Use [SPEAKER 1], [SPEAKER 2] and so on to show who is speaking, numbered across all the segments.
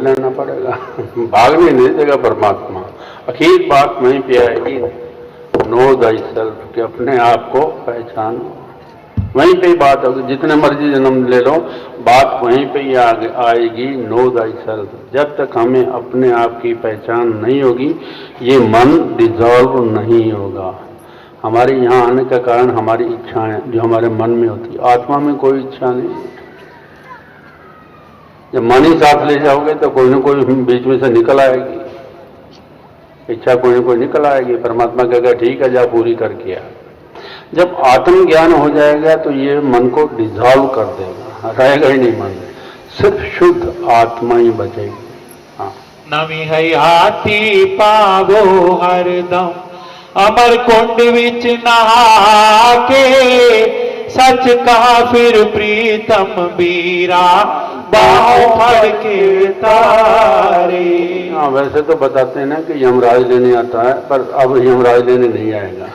[SPEAKER 1] लेना पड़ेगा। भाग भी नहीं देगा परमात्मा। आखिर बात वहीं पे आएगी, नो दाई सेल्फ, कि अपने आप को पहचानो। वहीं पे ही बात होगी, जितने मर्जी जन्म ले लो, बात वहीं पे ही आएगी, नो दाई सेल्फ। जब तक हमें अपने आप की पहचान नहीं होगी, ये मन डिजॉल्व नहीं होगा। हमारे यहाँ आने का कारण हमारी इच्छाएं जो हमारे मन में होती, आत्मा में कोई इच्छा नहीं। जब मन ही साथ ले जाओगे तो कोई ना कोई बीच में से निकल आएगी, इच्छा कोई ना कोई निकल आएगी। परमात्मा कहेगा ठीक है, जा पूरी करके आ। जब आत्म ज्ञान हो जाएगा तो ये मन को डिजॉल्व कर देगा, रहेगा ही नहीं मन, सिर्फ शुद्ध आत्मा ही बचेगी। हाँ,
[SPEAKER 2] नवी हयाती पावो हरदम अमर कुंड विच नहा के, सच कहा फिर प्रीतम बीरा बाहों फड़ के तारे।
[SPEAKER 1] हाँ, वैसे तो बताते हैं ना कि यमराज लेने आता है, पर अब यमराज लेने नहीं आएगा।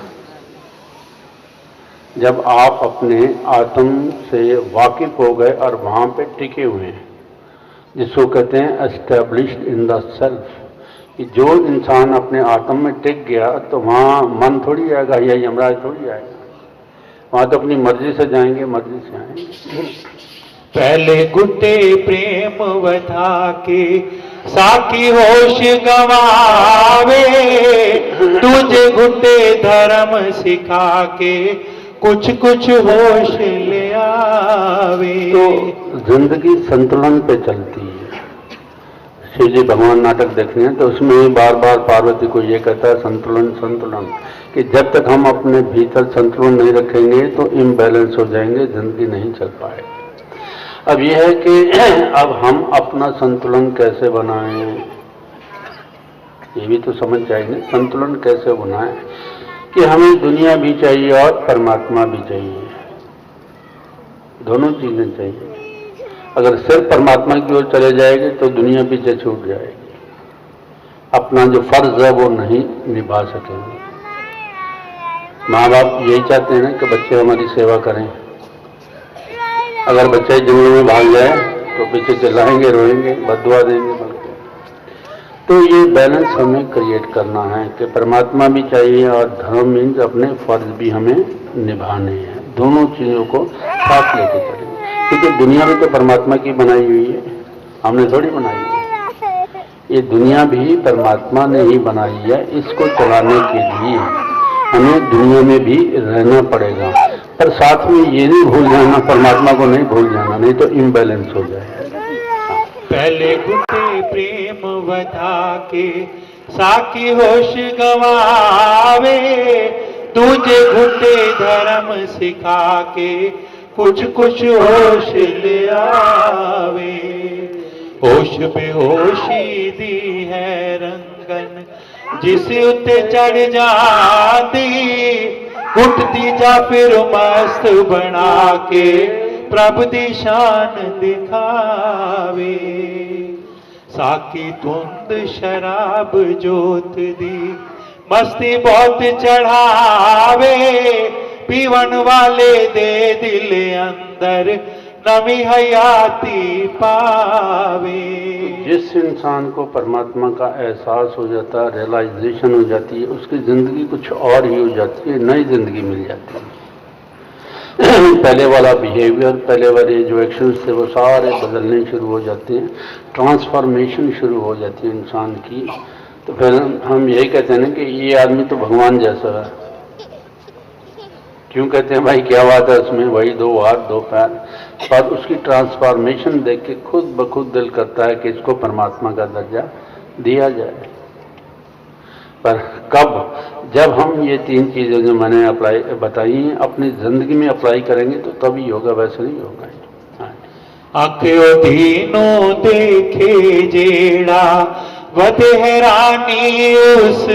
[SPEAKER 1] जब आप अपने आत्म से वाकिफ हो गए और वहां पे टिके हुए हैं, जिसको कहते हैं एस्टेब्लिश्ड इन द सेल्फ, कि जो इंसान अपने आत्म में टिक गया तो वहां मन थोड़ी आएगा या यमराज थोड़ी आएगा। वहां तो अपनी मर्जी से जाएंगे, मर्जी से आएंगे।
[SPEAKER 2] पहले गुटे प्रेम वधा के साकी होश गवावे, तुझे गुटे धर्म सिखा के कुछ कुछ होश ले आवे।
[SPEAKER 1] तो जिंदगी संतुलन पे चलती है। शिव जी भगवान नाटक देख रहे हैं तो उसमें बार बार पार्वती को ये कहता है संतुलन संतुलन, कि जब तक हम अपने भीतर संतुलन नहीं रखेंगे तो इम्बैलेंस हो जाएंगे, जिंदगी नहीं चल पाएगी। अब यह है कि अब हम अपना संतुलन कैसे बनाएं, ये भी तो समझ चाहिए। संतुलन कैसे बनाएं कि हमें दुनिया भी चाहिए और परमात्मा भी चाहिए, दोनों चीजें चाहिए। अगर सिर्फ परमात्मा की ओर चले जाएंगे तो दुनिया पीछे छूट जाएगी, अपना जो फर्ज है वो नहीं निभा सकेंगे। माँ बाप यही चाहते हैं ना कि बच्चे हमारी सेवा करें। अगर बच्चे जंगल में भाग जाए तो पीछे चिल्लाएंगे, रोएंगे, बददुआ देंगे। बल्कि तो ये बैलेंस हमें क्रिएट करना है कि परमात्मा भी चाहिए और धर्म मीन्स अपने फर्ज भी हमें निभाने हैं। दोनों चीजों को साथ लेके चलेंगे, क्योंकि दुनिया भी तो परमात्मा की बनाई हुई है, हमने थोड़ी बनाई है। ये दुनिया भी परमात्मा ने ही बनाई है। इसको चलाने के लिए हमें दुनिया में भी रहना पड़ेगा, पर साथ में ये नहीं भूल जाना, परमात्मा को नहीं भूल जाना, नहीं तो इम्बैलेंस हो जाएगा।
[SPEAKER 2] पहले गुटे प्रेम वधा के साकी होश गवावे, तुझे घुटे धर्म सिखा के कुछ कुछ होश ले आवे। होश बेहोशी दी है रंगन जिस उत्ते चढ़ जाती, उठती जा फिर मस्त बना के प्रभु दी शान दिखावे। साकी धुंद शराब जोत दी मस्ती बहुत चढ़ावे, पीवन वाले दे दिल अंदर नवी हयाती पावे।
[SPEAKER 1] जिस इंसान को परमात्मा का एहसास हो जाता है, रियलाइजेशन हो जाती है, उसकी जिंदगी कुछ और ही हो जाती है, नई जिंदगी मिल जाती है। पहले वाला बिहेवियर, पहले वाले जो एक्शंस थे वो सारे बदलने शुरू हो जाते हैं, ट्रांसफॉर्मेशन शुरू हो जाती है इंसान की। तो फिर हम यही कहते हैं ना कि ये आदमी तो भगवान जैसा है। क्यों कहते हैं भाई, क्या बात है उसमें, वही 2 हाथ 2 पैर, पर उसकी ट्रांसफॉर्मेशन देख के खुद ब खुद दिल करता है कि इसको परमात्मा का दर्जा दिया जाए। पर कब, जब हम ये 3 चीजें जो मैंने अप्लाई बताई हैं अपनी जिंदगी में अप्लाई करेंगे तो तभी होगा, वैसे नहीं होगा।
[SPEAKER 2] आंखों दीनों देखे जेड़ा वध हैरानी उस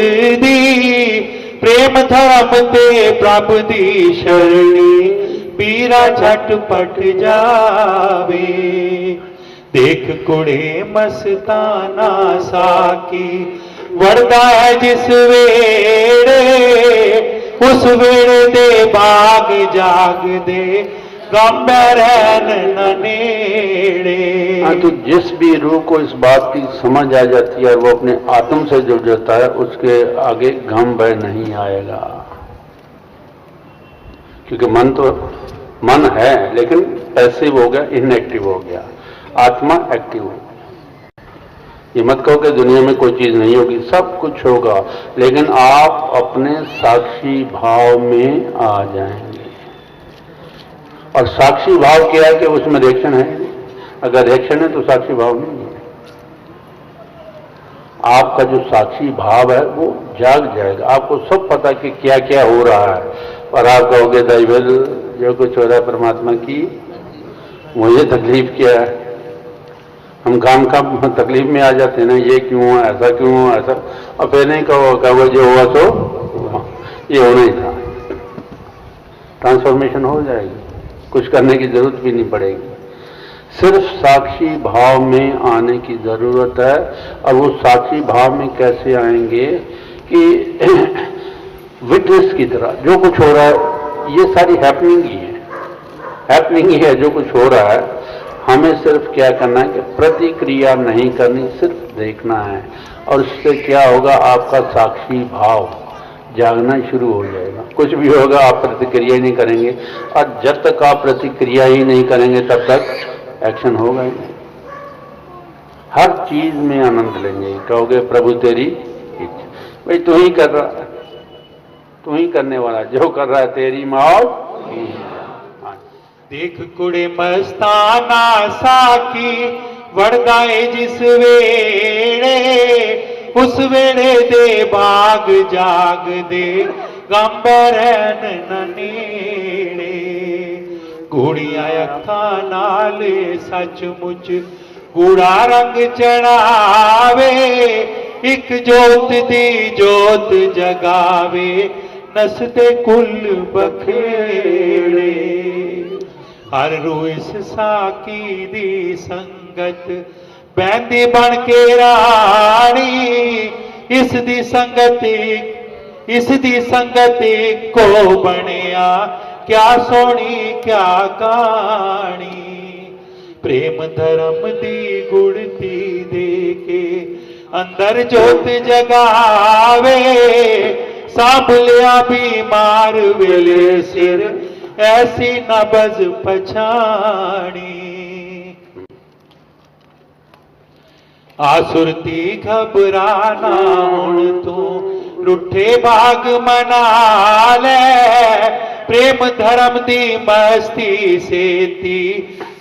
[SPEAKER 2] दी, प्रेम धर्म ते प्रभु दी शरणी पीरा झटपट जावे। देख कुड़े मस्ताना साकी वरदा है जिस वेड़े, उस वेड़े दे बाग जाग दे गम रहन न नेड़े।
[SPEAKER 1] हाँ, तो जिस भी रूह को इस बात की समझ आ जाती है और वो अपने आत्म से जुड़ जाता है, उसके आगे गम भय नहीं आएगा। क्योंकि मन है लेकिन पैसिव हो गया, इनएक्टिव हो गया, आत्मा एक्टिव हो गया। ये मत कहो कि दुनिया में कोई चीज नहीं होगी, सब कुछ होगा, लेकिन आप अपने साक्षी भाव में आ जाएंगे। और साक्षी भाव क्या है कि उसमें रिएक्शन है। अगर रिएक्शन है तो साक्षी भाव नहीं है। आपका जो साक्षी भाव है वो जाग जाएगा, आपको सब पता कि क्या क्या हो रहा है। और आप कहोगे दैवल जो कुछ हो रहा है परमात्मा की मुझे तकलीफ क्या है। हम काम तकलीफ में आ जाते हैं ना, ये क्यों हुआ, ऐसा क्यों हुआ, ऐसा। और फिर नहीं कहो जो हुआ तो ये होना ही था। ट्रांसफॉर्मेशन हो जाएगी, कुछ करने की जरूरत भी नहीं पड़ेगी। सिर्फ साक्षी भाव में आने की जरूरत है। और वो साक्षी भाव में कैसे आएंगे कि विटनेस की तरह जो कुछ हो रहा है ये सारी हैपनिंग ही है, हैपनिंग ही है जो कुछ हो रहा है। हमें सिर्फ क्या करना है कि प्रतिक्रिया नहीं करनी, सिर्फ देखना है। और उससे क्या होगा, आपका साक्षी भाव जागना शुरू हो जाएगा। कुछ भी होगा आप प्रतिक्रिया ही नहीं करेंगे, और जब तक आप प्रतिक्रिया ही नहीं करेंगे तब तक एक्शन होगा ही नहीं। हर चीज में आनंद लेंगे, कहोगे प्रभु तेरी इच्छा। भाई तू ही कर रहा है, तू ही करने वाला, जो कर रहा है तेरी मौत।
[SPEAKER 2] देख कुड़े मस्ताना साकी वरदाए जिस वेड़े, उस वेड़े दे भाग जाग दे गम रहन न नेड़े। घोड़ियां अखां नाल सचमुच कूड़ा रंग चढ़ावे, एक जोत दी जोत जगावे नसते कुल बखेड़े। हर रोज साकी दी संगत बैंदी बन के रानी, इस दी संगति को बनिया क्या सोनी क्या कहानी। प्रेम धर्म दी गुड़ती दे के अंदर जोत जगावे, सांभ लिया बीमार वेले सिर ऐसी नबज पछाणी। आसुरती घबराना हुण तू रुठे भाग मना ले, प्रेम धर्म दी मस्ती सेती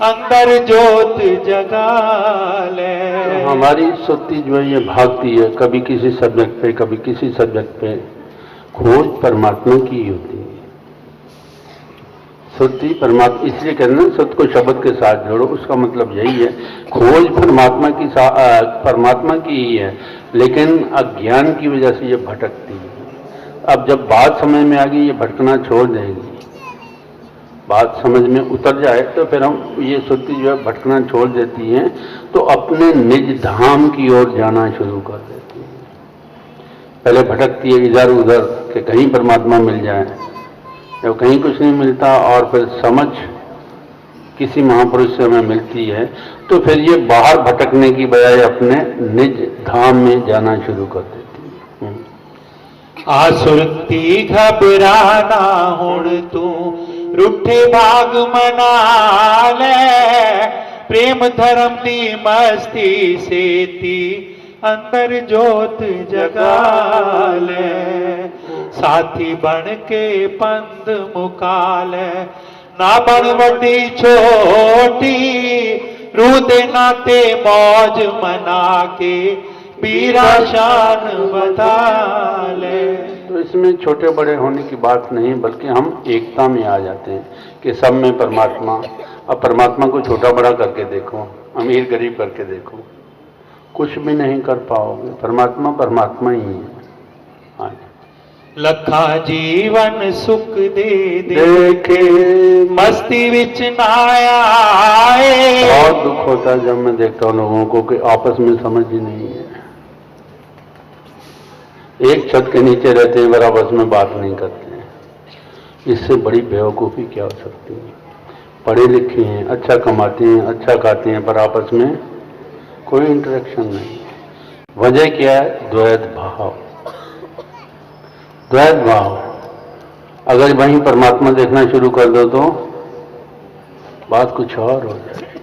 [SPEAKER 2] अंदर जोत जगा ले।
[SPEAKER 1] हमारी सुरती जो है ये भागती है, कभी किसी सब्जेक्ट पे कभी किसी सब्जेक्ट पे। खोज परमात्मा की होती है सुरती परमात्मा, इसलिए कहते हैं सत्य को शब्द के साथ जोड़ो, उसका मतलब यही है। खोज परमात्मा की ही है, लेकिन अज्ञान की वजह से ये भटकती है। अब जब बात समझ में आ गई ये भटकना छोड़ देगी, बात समझ में उतर जाए तो फिर हम ये सुरती जो है भटकना छोड़ देती है, तो अपने निज धाम की ओर जाना शुरू कर देती है। पहले भटकती है इधर उधर कि कहीं परमात्मा मिल जाए, जब कहीं कुछ नहीं मिलता और फिर समझ किसी महापुरुष से हमें मिलती है तो फिर ये बाहर भटकने की बजाय अपने निज धाम में जाना शुरू कर देती है।
[SPEAKER 2] आसुरती घबराना हुण तू रुठे भाग मना ले, प्रेम धर्म दी मस्ती सेती अंदर जोत जगा ले। साथी बन के पंध मुका ले, ना बन वड्डी छोटी, रूह दे नाते मौज मना के पीरा शान बता ले।
[SPEAKER 1] तो इसमें छोटे बड़े होने की बात नहीं, बल्कि हम एकता में आ जाते हैं कि सब में परमात्मा। अब परमात्मा को छोटा बड़ा करके देखो, अमीर गरीब करके देखो, कुछ भी नहीं कर पाओगे। परमात्मा परमात्मा ही है।
[SPEAKER 2] लखा जीवन सुख दे देखे मस्ती विच ना आए।
[SPEAKER 1] बहुत दुख होता है जब मैं देखता हूँ लोगों को कि आपस में समझ ही नहीं है, एक छत के नीचे रहते हैं पर आपस में बात नहीं करते हैं। इससे बड़ी बेवकूफ़ी क्या हो सकती है। पढ़े लिखे हैं, अच्छा कमाते हैं, अच्छा खाते हैं, पर आपस में कोई इंटरेक्शन नहीं। वजह क्या है? द्वैत भाव। द्वैत भाव। अगर वहीं परमात्मा देखना शुरू कर दो तो बात कुछ और हो जाएगी।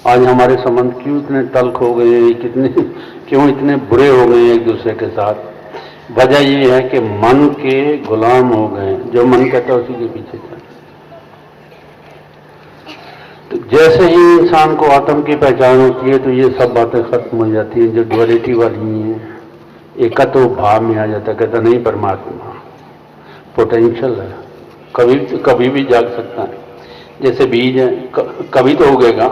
[SPEAKER 1] आज हमारे संबंध क्यों इतने तल्ख हो गए हैं, क्यों इतने बुरे हो गए हैं एक दूसरे के साथ? वजह ये है कि मन के गुलाम हो गए। जो मन कहता है उसी के पीछे चल। तो जैसे ही इंसान को आत्म की पहचान होती है तो ये सब बातें खत्म हो जाती हैं जो ड्युअलिटी वाली हैं। एकत्व भाव में आ जाता है, कहता नहीं परमात्मा पोटेंशियल है, कभी भी जाग सकता है। जैसे बीज है, कभी तो उगेगा,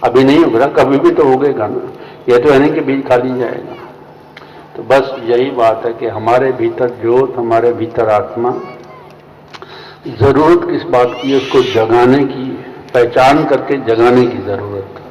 [SPEAKER 1] अभी नहीं उग रहा, कभी भी तो उगेगा ना। यह तो है नहीं कि बीज खाली जाएगा। तो बस यही बात है कि हमारे भीतर ज्योत, हमारे भीतर आत्मा, जरूरत किस बात की है? उसको जगाने की, पहचान करके जगाने की जरूरत है।